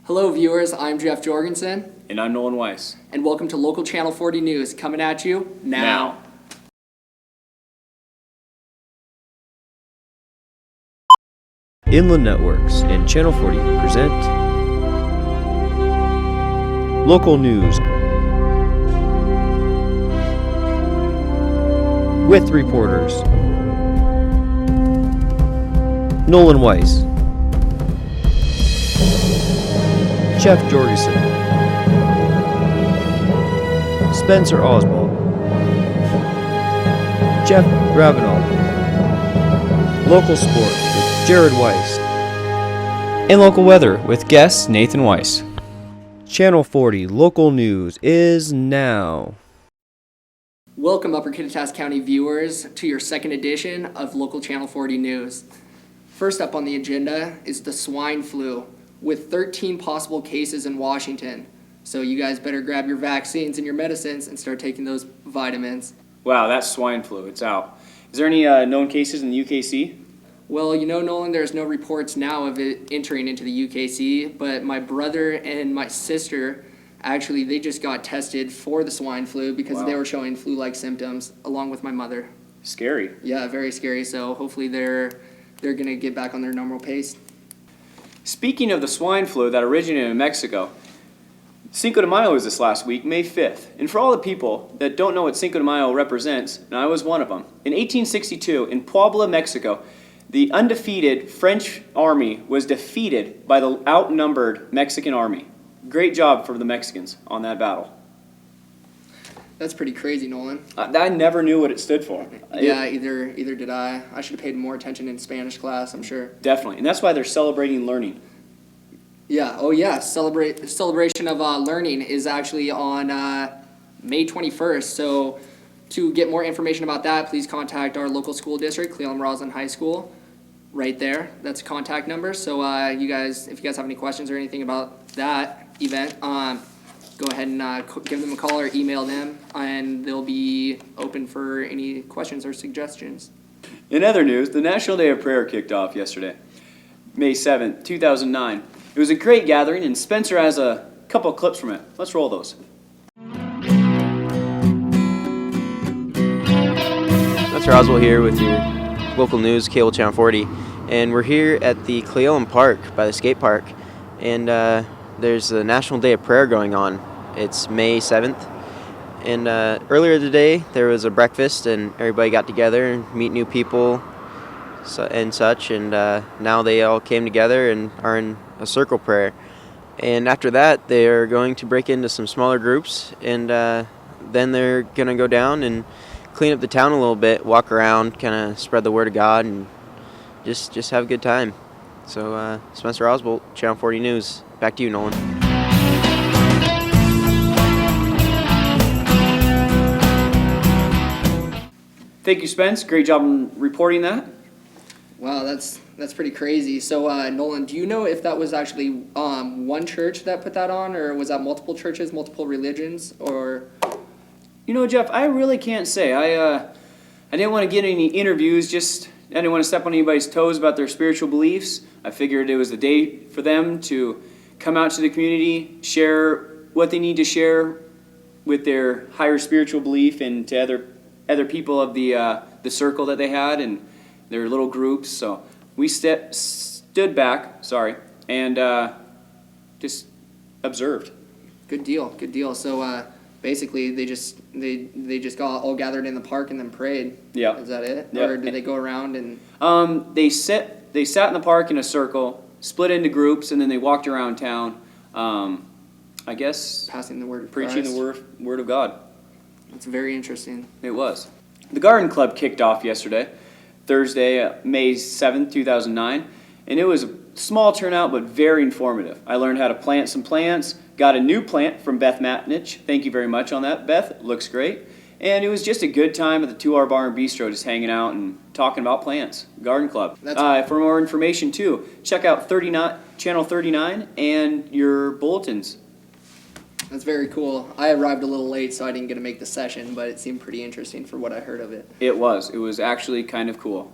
Hello viewers, I'm Jeff Jorgensen. And I'm Nolan Weiss. And welcome to Local Channel 40 News, coming at you now. Inland Networks and Channel 40 present Local News with reporters Nolan Weiss, Jeff Jorgensen, Spencer Oswald, Jeff Ravenel, Local Sports with Jared Weiss, and local weather with guest Nathan Weiss. Channel 40 Local News is now. Welcome Upper Kittitas County viewers to your second edition of Local Channel 40 News. First up on the agenda is the swine flu, with 13 possible cases in Washington. So you guys better grab your vaccines and your medicines and start taking those vitamins. Wow, that's swine flu. It's out. Is there any known cases in the UKC? Well, you know, Nolan, there's no reports now of it entering into the UKC, but my brother and my sister, actually, they just got tested for the swine flu because they were showing flu-like symptoms, along with my mother. Scary. Yeah, very scary. So hopefully they're going to get back on their normal pace. Speaking of the swine flu that originated in Mexico, Cinco de Mayo was this last week, May 5th. And for all the people that don't know what Cinco de Mayo represents, and I was one of them, in 1862, in Puebla, Mexico, the undefeated French army was defeated by the outnumbered Mexican army. Great job for the Mexicans on that battle. That's pretty crazy, Nolan. I never knew what it stood for. Yeah, either did I. I should have paid more attention in Spanish class, I'm sure. Definitely, and that's why they're celebrating learning. Yeah, oh yeah, celebration of learning is actually on May 21st. So to get more information about that, please contact our local school district, Cleveland-Roslyn High School, right there. That's a contact number. So if you guys have any questions or anything about that event, go ahead and give them a call or email them, and they'll be open for any questions or suggestions. In other news, the National Day of Prayer kicked off yesterday, May 7th, 2009. It was a great gathering, and Spencer has a couple of clips from it. Let's roll those. Spencer Oswald here with your local news, Cable Channel 40, and we're here at the Cleveland Park by the skate park, and there's the National Day of Prayer going on. It's May 7th, and earlier today there was a breakfast and everybody got together and meet new people and such, and now they all came together and are in a circle prayer. And after that they're going to break into some smaller groups, and then they're going to go down and clean up the town a little bit, walk around, kind of spread the word of God, and just have a good time. So Spencer Oswald, Channel 40 News. Back to you, Nolan. Thank you, Spence. Great job in reporting that. Wow, that's pretty crazy. So, Nolan, do you know if that was actually one church that put that on, or was that multiple churches, multiple religions, or? You know, Jeff, I really can't say. I didn't want to get any interviews. I didn't want to step on anybody's toes about their spiritual beliefs. I figured it was the day for them to come out to the community, share what they need to share with their higher spiritual belief, and to other people of the circle that they had and their little groups. So we stood back, and just observed. Good deal. So basically, they just got all gathered in the park and then prayed. Yeah. Is that it? Yep. Or did they go around and? They sat in the park in a circle, split into groups, and then they walked around town. I guess Passing the word of preaching Christ. the word of God. That's very interesting. It was. The Garden Club kicked off yesterday, Thursday, May 7th, 2009, and it was a small turnout but very informative. I learned how to plant some plants, got a new plant from Beth Matnich. Thank you very much on that, Beth. It looks great. And it was just a good time at the 2R Bar and Bistro, just hanging out and talking about plants. Garden Club. For more information, too, check out Channel 39 and your bulletins. That's very cool. I arrived a little late, so I didn't get to make the session, but it seemed pretty interesting for what I heard of it. It was. It was actually kind of cool.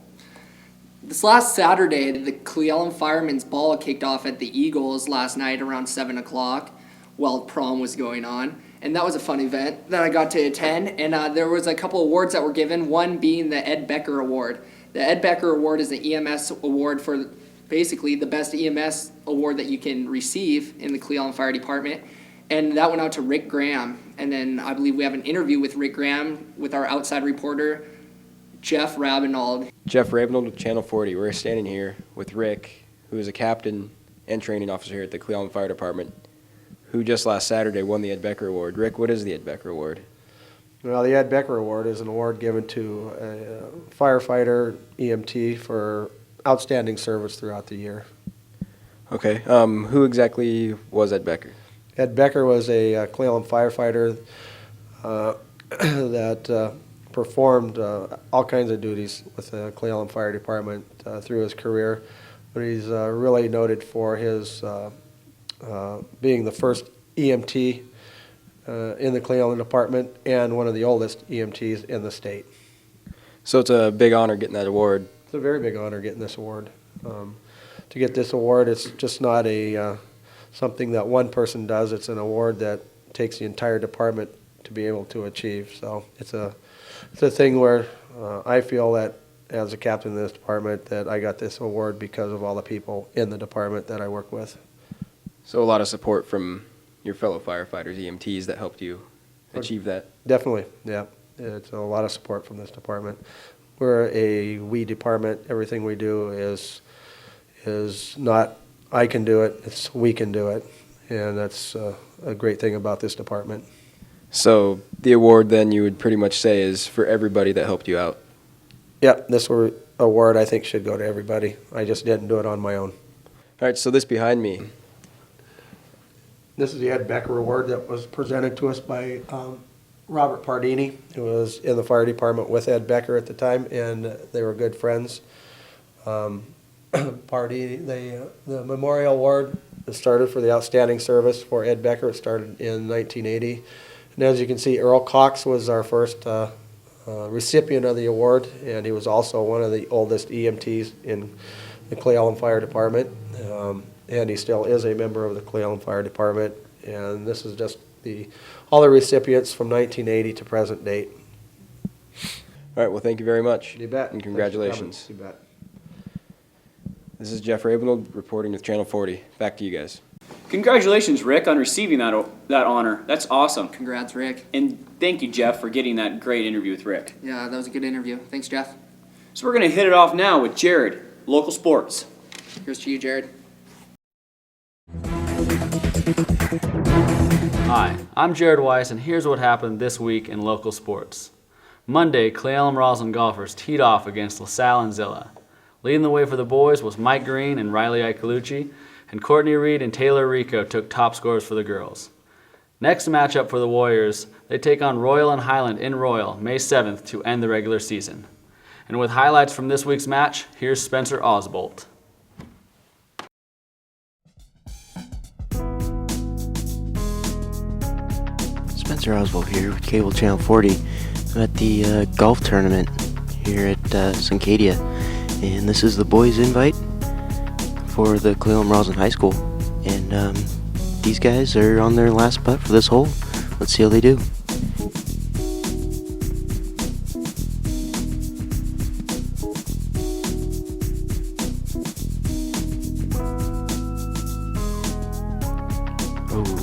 This last Saturday, the Cleveland Firemen's Ball kicked off at the Eagles last night around 7 o'clock while prom was going on. And that was a fun event that I got to attend. And there was a couple awards that were given, one being the Ed Becker Award. The Ed Becker Award is the EMS award for basically the best EMS award that you can receive in the Cleveland Fire Department. And that went out to Rick Graham. And then I believe we have an interview with Rick Graham with our outside reporter, Jeff Rabinold. Jeff Rabinold with Channel 40. We're standing here with Rick, who is a captain and training officer here at the Cleveland Fire Department, who just last Saturday won the Ed Becker Award. Rick, what is the Ed Becker Award? Well, the Ed Becker Award is an award given to a firefighter, EMT, for outstanding service throughout the year. Okay. Who exactly was Ed Becker? Ed Becker was a Cleveland firefighter that performed all kinds of duties with the Cleveland Fire Department through his career, but he's really noted for his being the first EMT in the Cleveland Department and one of the oldest EMTs in the state. So it's a big honor getting that award. It's a very big honor getting this award. To get this award, it's just not a something that one person does. It's an award that takes the entire department to be able to achieve. So it's a thing where I feel that as a captain of this department that I got this award because of all the people in the department that I work with. So a lot of support from your fellow firefighters, EMTs, that helped you achieve that. Definitely, yeah. It's a lot of support from this department. We're a we department. Everything we do is not I can do it, it's we can do it. And that's a great thing about this department. So the award then you would pretty much say is for everybody that helped you out. Yeah, this award I think should go to everybody. I just didn't do it on my own. All right, so this behind me, This is the Ed Becker Award that was presented to us by Robert Pardini, who was in the fire department with Ed Becker at the time, and they were good friends. Pardini, the Memorial Award started for the outstanding service for Ed Becker. It started in 1980. And as you can see, Earl Cox was our first recipient of the award, and he was also one of the oldest EMTs in the Cleveland Fire Department. And he still is a member of the Cleveland Fire Department. And this is just all the recipients from 1980 to present date. all right, well, thank you very much. You bet. And congratulations. You bet. This is Jeff Rabinold reporting with Channel 40. Back to you guys. Congratulations, Rick, on receiving that honor. That's awesome. Congrats, Rick. And thank you, Jeff, for getting that great interview with Rick. Yeah, that was a good interview. Thanks, Jeff. So we're going to hit it off now with Jared, local sports. Here's to you, Jared. Hi, I'm Jared Weiss, and here's what happened this week in local sports. Monday, Cle-Elum Roslyn golfers teed off against LaSalle and Zilla. Leading the way for the boys was Mike Green and Riley Icolucci, and Courtney Reed and Taylor Rico took top scores for the girls. Next matchup for the Warriors, they take on Royal and Highland in Royal, May 7th to end the regular season. And with highlights from this week's match, here's Spencer Osbolt. Spencer Oswald here with Cable Channel 40. I'm at the golf tournament here at Suncadia, and this is the boys' invite for the Cle-Elum Roslyn High School. And these guys are on their last putt for this hole. Let's see how they do. Oh.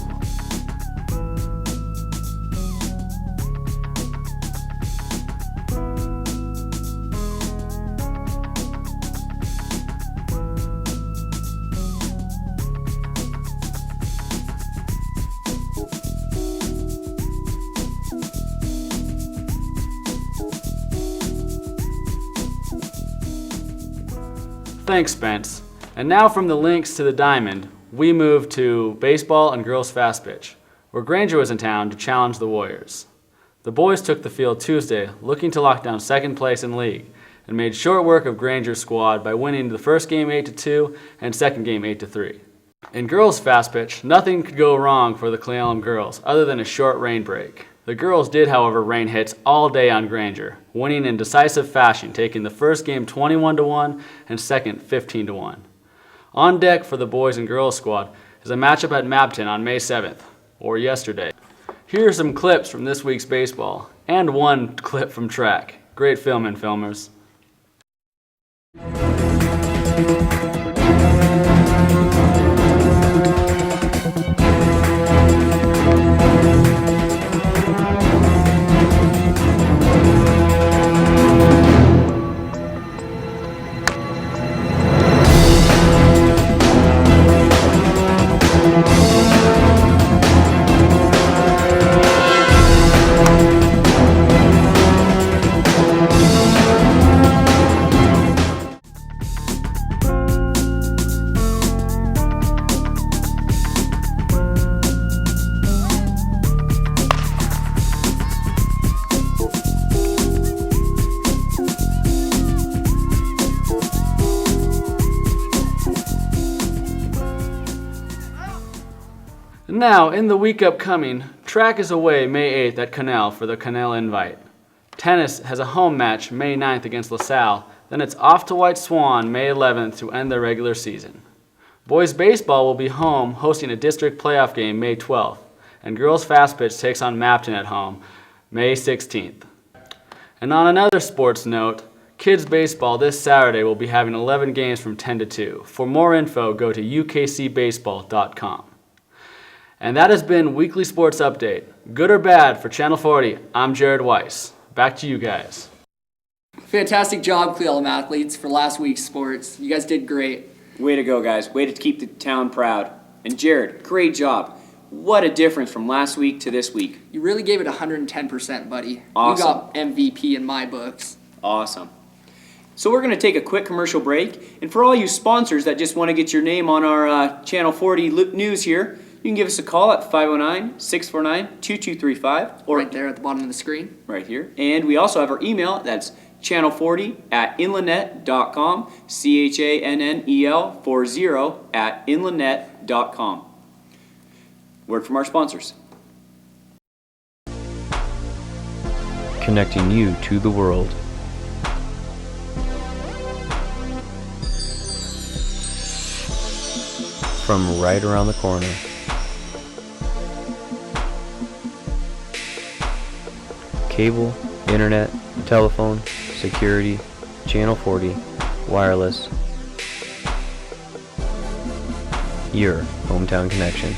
Thanks, Spence. And now from the links to the diamond, we move to baseball and girls fast pitch, where Granger was in town to challenge the Warriors. The boys took the field Tuesday, looking to lock down second place in league, and made short work of Granger's squad by winning the first game 8-2 and second game 8-3. In girls fast pitch, nothing could go wrong for the Cle-Elum girls other than a short rain break. The girls did, however, rain hits all day on Granger, winning in decisive fashion, taking the first game 21-1 and second 15-1. On deck for the boys and girls squad is a matchup at Mapton on May 7th, or yesterday. Here are some clips from this week's baseball, and one clip from track. Great filming, filmers. Now, in the week upcoming, track is away May 8th at Canal for the Canal Invite. Tennis has a home match May 9th against LaSalle, then it's off to White Swan May 11th to end the regular season. Boys baseball will be home hosting a district playoff game May 12th, and girls fast pitch takes on Mapton at home May 16th. And on another sports note, kids baseball this Saturday will be having 11 games from 10 to 2. For more info, go to ukcbaseball.com. And that has been Weekly Sports Update. Good or bad for Channel 40, I'm Jared Weiss. Back to you guys. Fantastic job, Cleveland athletes, for last week's sports. You guys did great. Way to go, guys. Way to keep the town proud. And Jared, great job. What a difference from last week to this week. You really gave it 110%, buddy. Awesome. You got MVP in my books. Awesome. So we're going to take a quick commercial break. And for all you sponsors that just want to get your name on our Channel 40 news here, you can give us a call at 509-649-2235. Or Right there at the bottom of the screen. right here. And we also have our email. That's channel40@inlandnet.com. CHANNEL 40@inlandnet.com. Word from our sponsors. Connecting you to the world. From right around the corner. Cable, internet, telephone, security, Channel 40, wireless. Your hometown connection.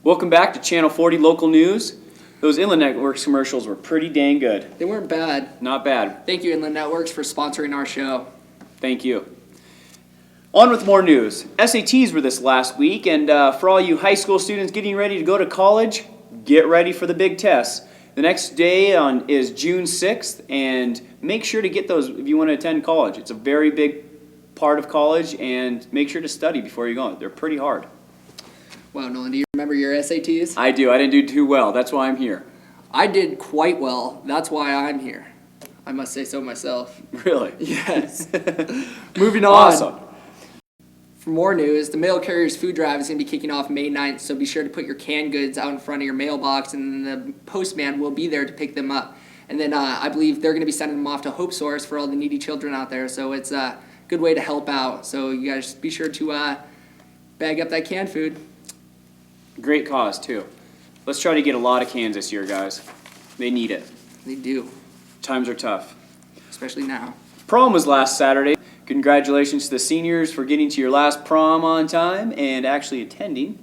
Welcome back to Channel 40 Local News. Those Inland Networks commercials were pretty dang good. They weren't bad. Not bad. Thank you, Inland Networks, for sponsoring our show. Thank you. On with more news. SATs were this last week, and for all you high school students getting ready to go to college, get ready for the big tests. The next day is June 6th, and make sure to get those if you want to attend college. It's a very big part of college, and make sure to study before you go. They're pretty hard. Wow, Nolan, do you remember your SATs? I do. I didn't do too well. That's why I'm here. I did quite well. That's why I'm here. I must say so myself. Really? Yes. Moving on. Awesome. For more news, the Mail Carriers Food Drive is going to be kicking off May 9th, so be sure to put your canned goods out in front of your mailbox, and the postman will be there to pick them up. And then I believe they're going to be sending them off to Hope Source for all the needy children out there, so it's a good way to help out. So you guys be sure to bag up that canned food. Great cause, too. Let's try to get a lot of cans this year, guys. They need it. They do, Times are tough. especially now. Prom was last Saturday. Congratulations to the seniors for getting to your last prom on time and actually attending.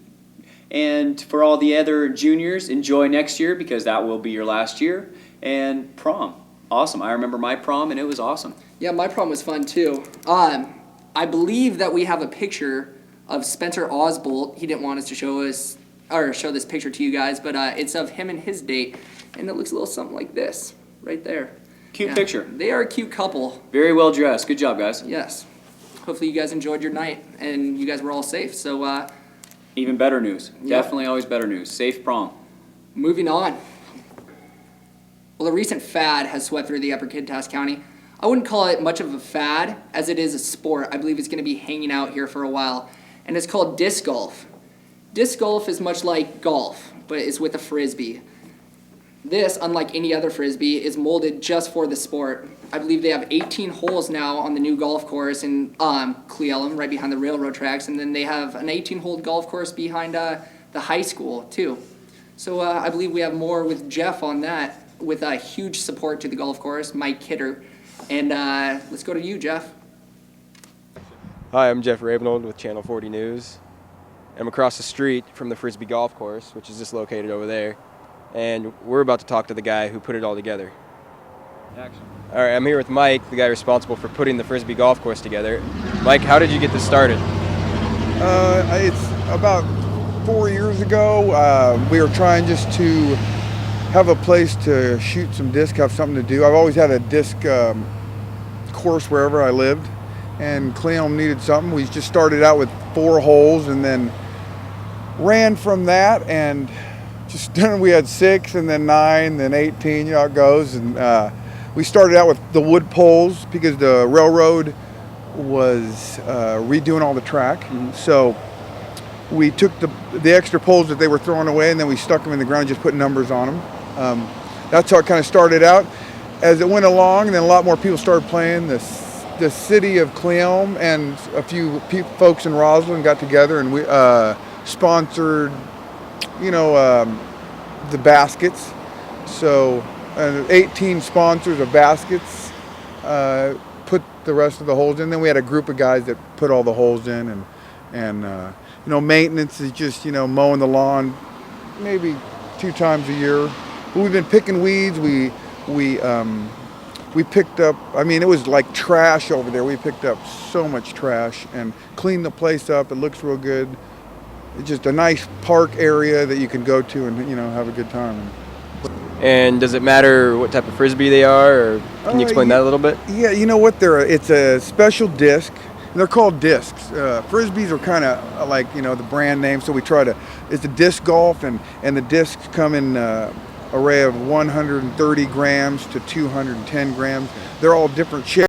And for all the other juniors, enjoy next year because that will be your last year. And prom, awesome. I remember my prom and it was awesome. Yeah, my prom was fun too. I believe that we have a picture of Spencer Osbolt. He didn't want us to show us or show this picture to you guys, but it's of him and his date, and it looks a little something like this right there. Cute Yeah, picture. They are a cute couple. Very well dressed. Good job, guys. Yes. Hopefully you guys enjoyed your night and you guys were all safe. So Even better news. Yeah. Definitely always better news. Safe prom. moving on. Well, a recent fad has swept through the Upper Kittitas County. I wouldn't call it much of a fad as it is a sport. I believe it's going to be hanging out here for a while. And it's called disc golf. Disc golf is much like golf, but it's with a frisbee. This, unlike any other frisbee, is molded just for the sport. I believe they have 18 holes now on the new golf course in Cleellum, right behind the railroad tracks, and then they have an 18-hole golf course behind the high school, too. So I believe we have more with Jeff on that, with a huge support to the golf course, Mike Kidder. And let's go to you, Jeff. Hi, I'm Jeff Rabinold with Channel 40 News. I'm across the street from the Frisbee Golf Course, which is just located over there. And we're about to talk to the guy who put it all together. Action. All right, I'm here with Mike, the guy responsible for putting the Frisbee Golf Course together. Mike, how did you get this started? It's about 4 years ago. We were trying just to have a place to shoot some disc, have something to do. I've always had a disc course wherever I lived, and Cleellum needed something. We just started out with 4 holes and then ran from that, and just we had 6 and then 9, then 18, you know how it goes. And we started out with the wood poles because the railroad was redoing all the track. Mm-hmm. So we took the extra poles that they were throwing away, and then we stuck them in the ground and just put numbers on them. That's how it kind of started out. As it went along, and then a lot more people started playing. The city of Cleellum and a few folks in Roslyn got together, and we sponsored, the baskets. So 18 sponsors of baskets put the rest of the holes in. Then we had a group of guys that put all the holes in, and maintenance is just mowing the lawn maybe 2 times a year. But we've been picking weeds. We picked up, it was like trash over there. We picked up so much trash and cleaned the place up. It looks real good. It's just a nice park area that you can go to and have a good time. And does it matter what type of Frisbee they are, or can you explain that a little bit? Yeah, you know what? It's a special disc. They're called discs. Frisbees are kind of like, the brand name, so we try to, it's a disc golf, and the discs come in array of 130 grams to 210 grams. They're all different shapes.